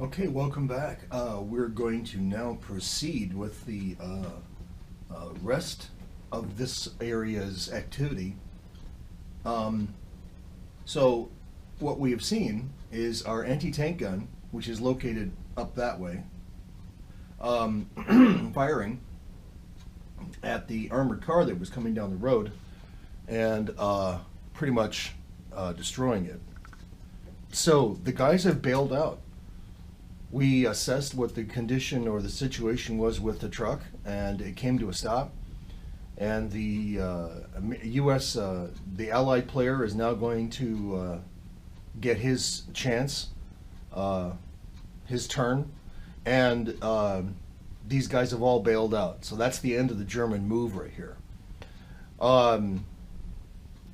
Okay, welcome back. We're going to now proceed with the rest of this area's activity. So, what we have seen is our anti-tank gun, which is located up that way, firing at the armored car that was coming down the road and pretty much destroying it. So, the guys have bailed out. We assessed what the condition or the situation was with the truck, and it came to a stop. And the U.S., the Allied player, is now going to get his chance, his turn, and these guys have all bailed out. So that's the end of the German move right here.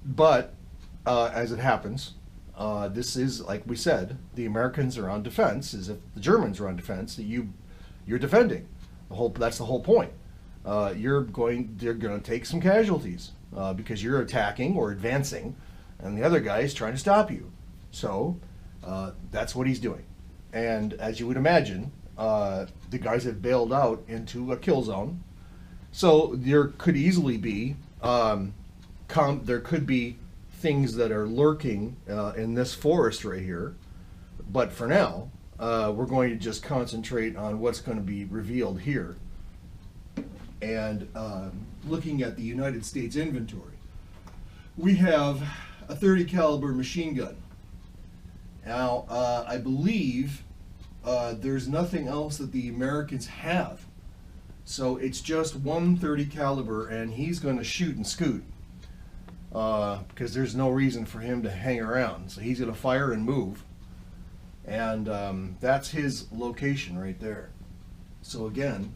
But as it happens, this is, like we said, the Americans are on defense, as if the Germans are on defense. That you're defending. That's the whole point. They're going to take some casualties because you're attacking or advancing, and the other guy is trying to stop you. So that's what he's doing. And as you would imagine, the guys have bailed out into a kill zone. So there could easily be there could be things that are lurking in this forest right here, but for now we're going to just concentrate on what's going to be revealed here. And looking at the United States inventory, we have a .30 caliber machine gun. Now I believe there's nothing else that the Americans have, so it's just one .30 caliber, and he's going to shoot and scoot. Because there's no reason for him to hang around. So he's going to fire and move. And that's his location right there. So again,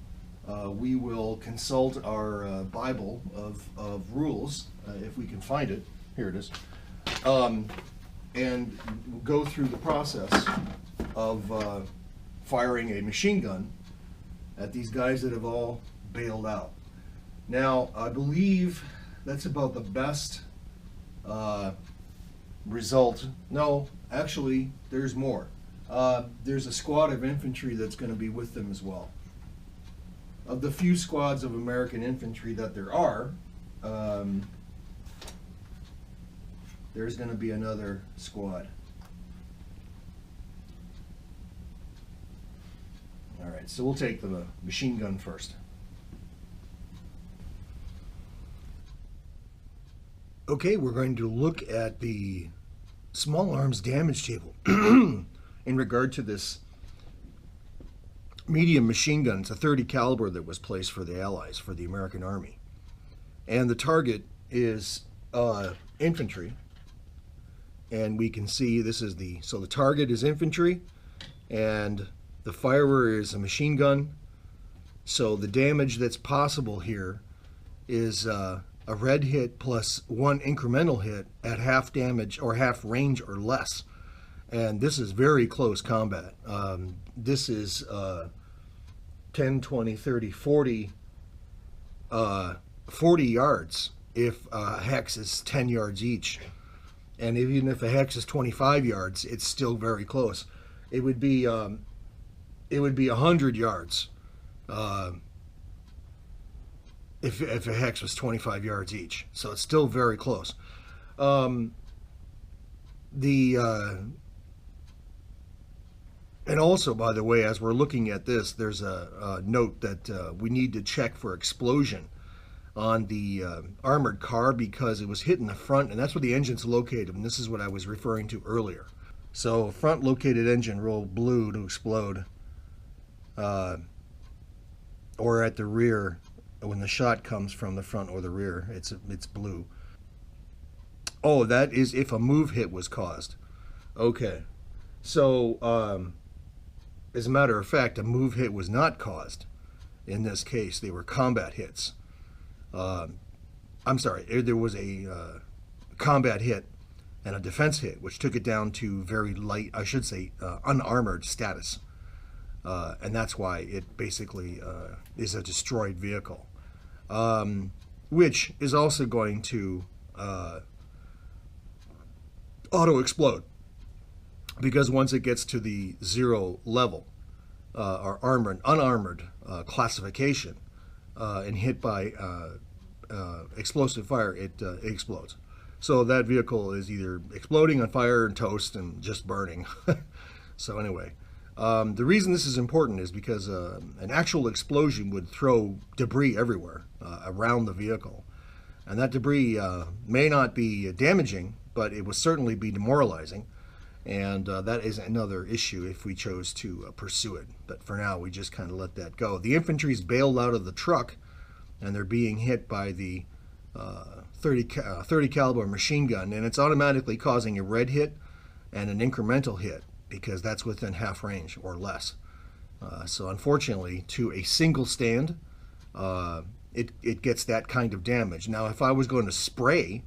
we will consult our Bible of rules, if we can find it. Here it is. And go through the process of firing a machine gun at these guys that have all bailed out. Now, I believe that's about the best result. No, actually, there's more. There's a squad of infantry that's going to be with them as well. Of the few squads of American infantry that there are, there's going to be another squad. All right, so we'll take the machine gun first. Okay, we're going to look at the small arms damage table in regard to this medium machine gun. It's a .30 caliber that was placed for the Allies, for the American Army. And the target is infantry. And we can see this is so the target is infantry, and the firer is a machine gun. So the damage that's possible here is a red hit plus one incremental hit at half damage or half range or less. And this is very close combat. This is 10, 20, 30, 40, 40 yards if a hex is 10 yards each. And even if a hex is 25 yards, it's still very close. It would be 100 yards if a hex was 25 yards each. So it's still very close. And also, by the way, as we're looking at this, there's a note that we need to check for explosion on the armored car because it was hit in the front, and that's where the engine's located, and this is what I was referring to earlier. So front located engine roll blue to explode, or at the rear when the shot comes from the front or the rear, it's blue. Oh, that is if a move hit was caused. Okay, so as a matter of fact, a move hit was not caused in this case. They were combat hits. I'm sorry, there was a combat hit and a defense hit, which took it down to very light, I should say, unarmored status. And that's why it basically is a destroyed vehicle, which is also going to auto-explode. because once it gets to the 0 level, or armored, unarmored classification, and hit by explosive fire, it explodes. So that vehicle is either exploding on fire and toast and just burning. So anyway, the reason this is important is because an actual explosion would throw debris everywhere around the vehicle. And that debris may not be damaging, but it would certainly be demoralizing. And that is another issue if we chose to pursue it. But for now, we just kind of let that go. The infantry's bailed out of the truck, and they're being hit by the 30 caliber machine gun, and it's automatically causing a red hit and an incremental hit because that's within half range or less. So unfortunately, to a single stand, it gets that kind of damage. Now, if I was going to spray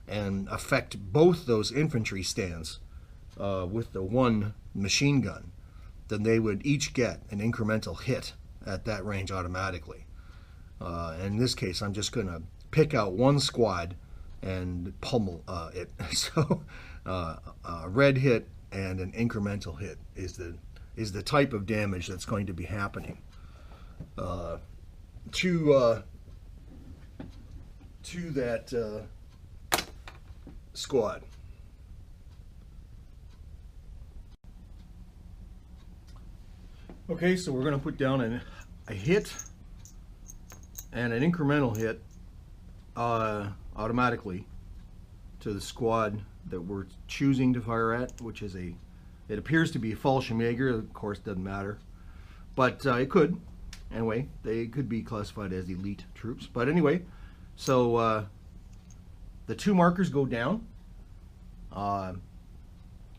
and affect both those infantry stands with the one machine gun, then they would each get an incremental hit at that range automatically. In this case, I'm just going to pick out one squad and pummel it. So a red hit and an incremental hit is the type of damage that's going to be happening to that squad. Okay, so we're going to put down a hit and an incremental hit automatically to the squad that we're choosing to fire at, which is it appears to be a Fallschirmjäger. Of course, doesn't matter, but it could. Anyway, they could be classified as elite troops. But anyway, so the two markers go down on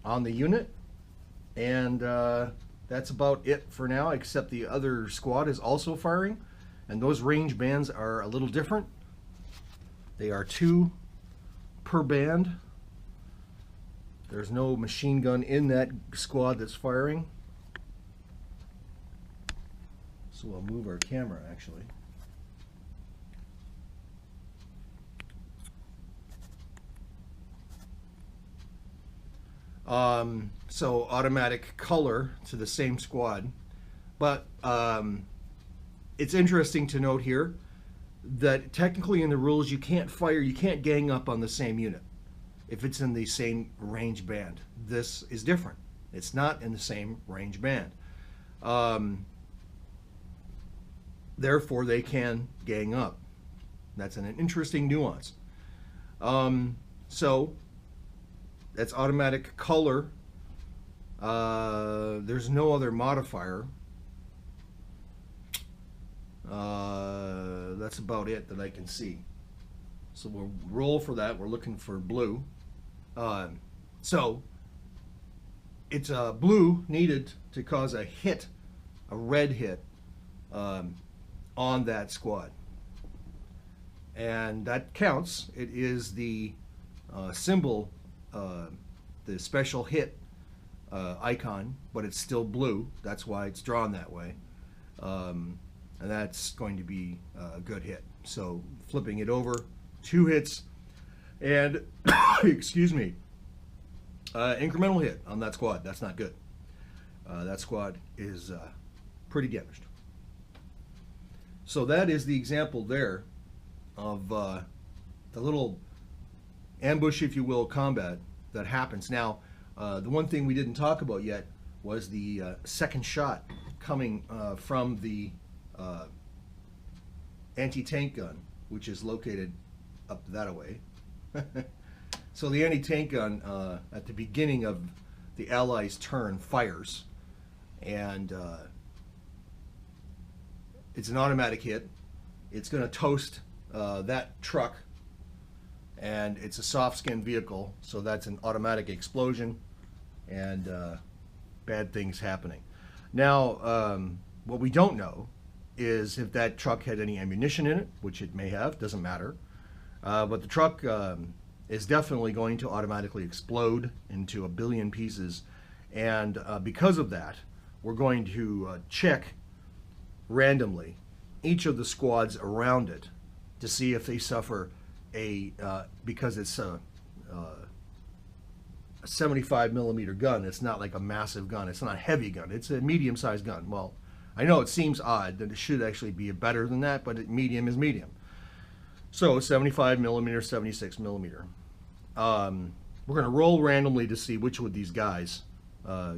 the unit, and that's about it for now, except the other squad is also firing, and those range bands are a little different. They are 2 per band. There's no machine gun in that squad that's firing. So we'll move our camera actually. So automatic color to the same squad, but it's interesting to note here that technically in the rules you can't gang up on the same unit if it's in the same range band. This is different. It's not in the same range band. Therefore, they can gang up. That's an interesting nuance. So that's automatic color. There's no other modifier. That's about it that I can see. So we'll roll for that. We're looking for blue. So it's blue needed to cause a hit, a red hit, on that squad. And that counts. It is the symbol, the special hit icon, but it's still blue. That's why it's drawn that way. And that's going to be a good hit. So flipping it over, 2 hits, and excuse me, incremental hit on that squad. That's not good. That squad is pretty damaged. So that is the example there of the little ambush, if you will, combat that happens. Now, the one thing we didn't talk about yet was the second shot coming from the anti-tank gun, which is located up that way. So the anti-tank gun at the beginning of the Allies' turn fires, and it's an automatic hit. It's going to toast that truck, and it's a soft-skinned vehicle, so that's an automatic explosion and bad things happening. Now, what we don't know is if that truck had any ammunition in it, which it may have, doesn't matter. But the truck is definitely going to automatically explode into a billion pieces, and because of that, we're going to check randomly each of the squads around it to see if they suffer a because it's a 75 millimeter gun. It's not like a massive gun. It's not a heavy gun. It's a medium-sized gun. Well, I know it seems odd that it should actually be better than that, but medium is medium. So 75 millimeter, 76 millimeter. We're going to roll randomly to see which of these guys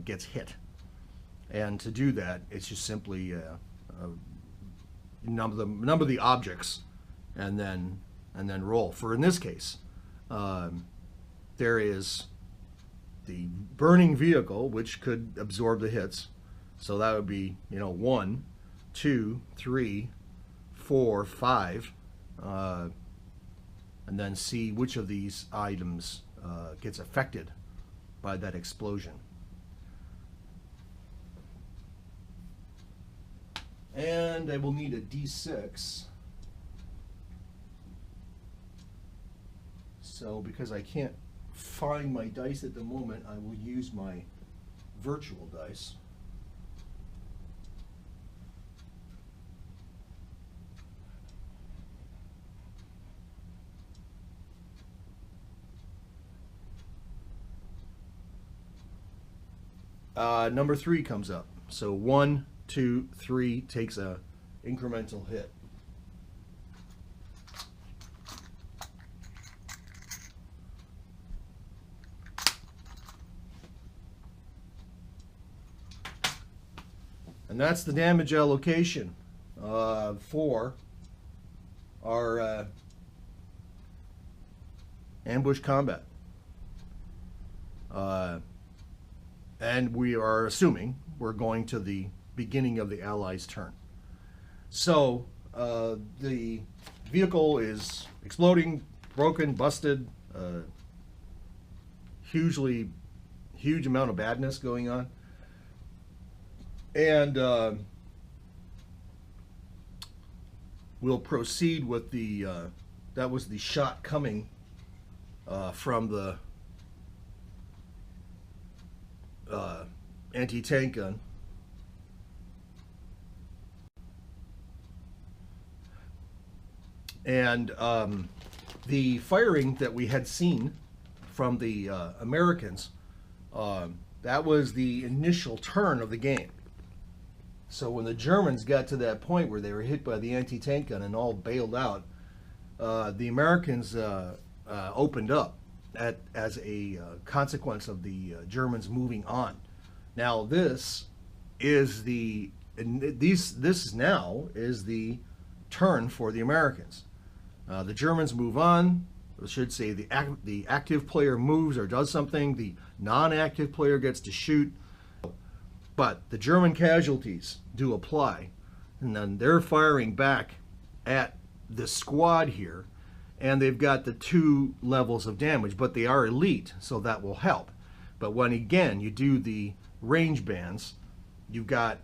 gets hit. And to do that, it's just simply number the objects and then roll. For in this case, there is the burning vehicle, which could absorb the hits. So that would be, 1, 2, 3, 4, 5. And then see which of these items gets affected by that explosion. And I will need a D6. So because I can't find my dice at the moment, I will use my virtual dice. Number 3 comes up. So 1, 2, 3 takes a incremental hit. And that's the damage allocation for our ambush combat. And we are assuming we're going to the beginning of the Allies' turn. So the vehicle is exploding, broken, busted, huge amount of badness going on. And we'll proceed with the, that was the shot coming from the anti-tank gun. And the firing that we had seen from the Americans, that was the initial turn of the game. So when the Germans got to that point where they were hit by the anti-tank gun and all bailed out, the Americans opened up as a consequence of the Germans moving on. Now this is this now is the turn for the Americans. The Germans move on. I should say the active player moves or does something. The non-active player gets to shoot. But the German casualties do apply, and then they're firing back at the squad here, and they've got the 2 levels of damage, but they are elite, so that will help. But when, again, you do the range bands, you've got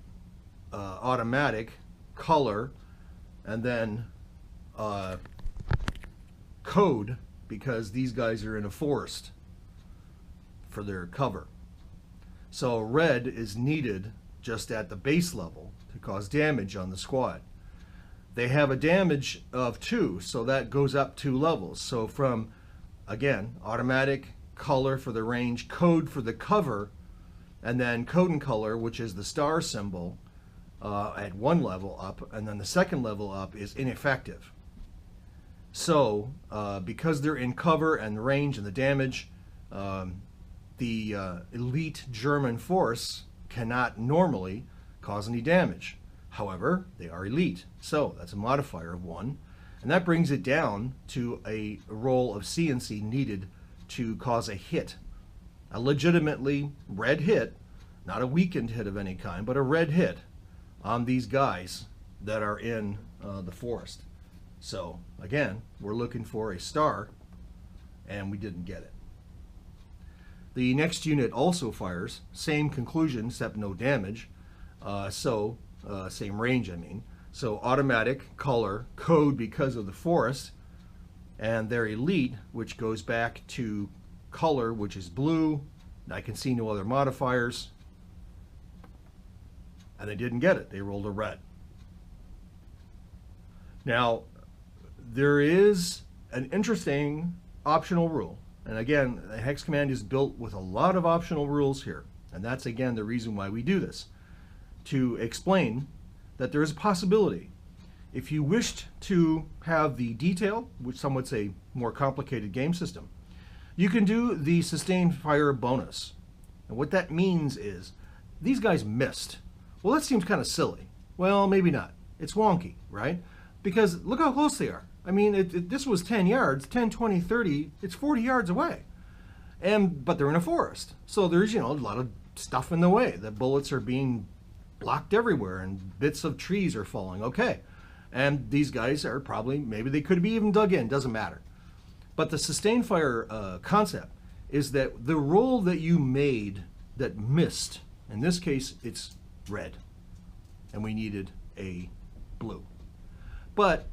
automatic, color, and then code, because these guys are in a forest for their cover. So red is needed just at the base level to cause damage on the squad. They have a damage of 2, so that goes up 2 levels. So from, again, automatic, color for the range, code for the cover, and then code and color, which is the star symbol, at 1 level up, and then the 2nd level up is ineffective. So because they're in cover and the range and the damage, the elite German force cannot normally cause any damage. However, they are elite, so that's a modifier of 1, and that brings it down to a roll of CNC needed to cause a hit. A legitimately red hit, not a weakened hit of any kind, but a red hit on these guys that are in the forest. So again, we're looking for a star, and we didn't get it. The next unit also fires, same conclusion except no damage, same range I mean. So automatic, color, code because of the forest, and they're elite, which goes back to color, which is blue. I can see no other modifiers, and they didn't get it. They rolled a red. Now, there is an interesting optional rule, And again, the Hex Command is built with a lot of optional rules here. And that's, again, the reason why we do this. To explain that there is a possibility. If you wished to have the detail, which some would say more complicated game system, you can do the sustained fire bonus. And what that means is, these guys missed. Well, that seems kind of silly. Well, maybe not. It's wonky, right? Because look how close they are. I mean, this was 10 yards, 10, 20, 30, it's 40 yards away. But they're in a forest. So there's, a lot of stuff in the way. The bullets are being blocked everywhere and bits of trees are falling. Okay. And these guys are probably, maybe they could be even dug in, doesn't matter. But the sustained fire concept is that the roll that you made that missed, in this case, it's red. And we needed a blue. But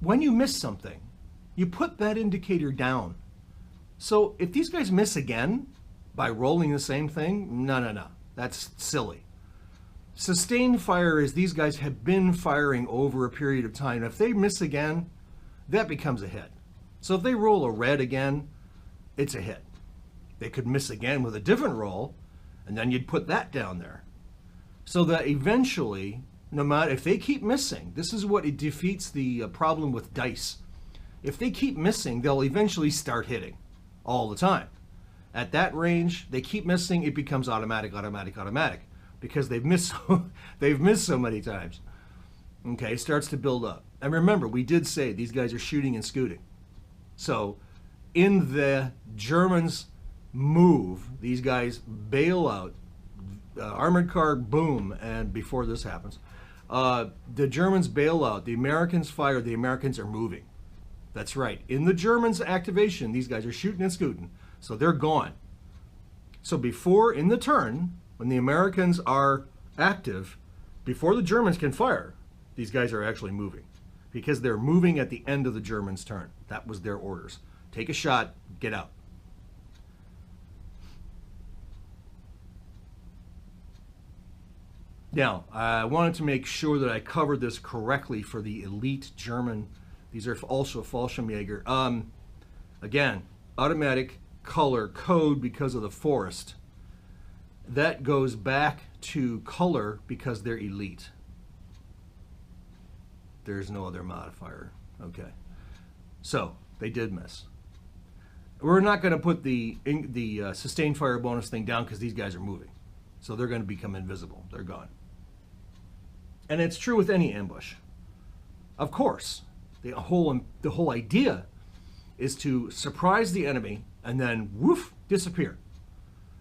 when you miss something, you put that indicator down. So if these guys miss again by rolling the same thing, no. That's silly. Sustained fire is these guys have been firing over a period of time. If they miss again, that becomes a hit. So if they roll a red again, it's a hit. They could miss again with a different roll, and then you'd put that down there. So that eventually, no matter if they keep missing, this is what it defeats the problem with dice. If they keep missing, they'll eventually start hitting all the time. At that range, they keep missing, it becomes automatic, because they've missed so many times. Okay, starts to build up. And remember, we did say these guys are shooting and scooting. So in the Germans' move, these guys bail out, armored car, boom, and before this happens, the Germans bail out, the Americans fire, the Americans are moving. That's right. In the Germans' activation, these guys are shooting and scooting, so they're gone. So before, in the turn, when the Americans are active, before the Germans can fire, these guys are actually moving. Because they're moving at the end of the Germans' turn. That was their orders. Take a shot, get out. Now, I wanted to make sure that I covered this correctly for the elite German. These are also Fallschirmjäger. Again, automatic color code because of the forest. That goes back to color because they're elite. There's no other modifier. Okay. So, they did miss. We're not going to put the sustained fire bonus thing down because these guys are moving. So they're going to become invisible. They're gone. And it's true with any ambush. Of course, the whole idea is to surprise the enemy and then woof, disappear.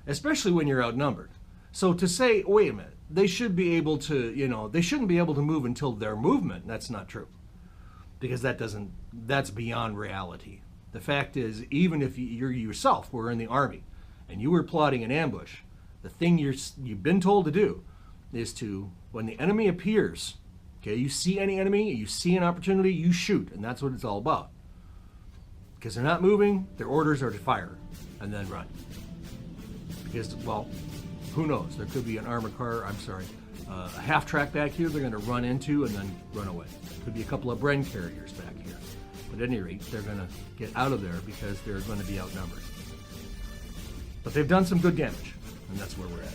Especially when you're outnumbered. So to say, wait a minute, they should be able to, they shouldn't be able to move until their movement, that's not true. Because that's beyond reality. The fact is, even if you yourself were in the army and you were plotting an ambush, the thing you've been told to do is to, when the enemy appears, okay, you see any enemy, you see an opportunity, you shoot, and that's what it's all about. Because they're not moving, their orders are to fire, and then run. Because, well, who knows? There could be an armored car, a half-track back here they're going to run into and then run away. Could be a couple of Bren carriers back here. But at any rate, they're going to get out of there because they're going to be outnumbered. But they've done some good damage, and that's where we're at.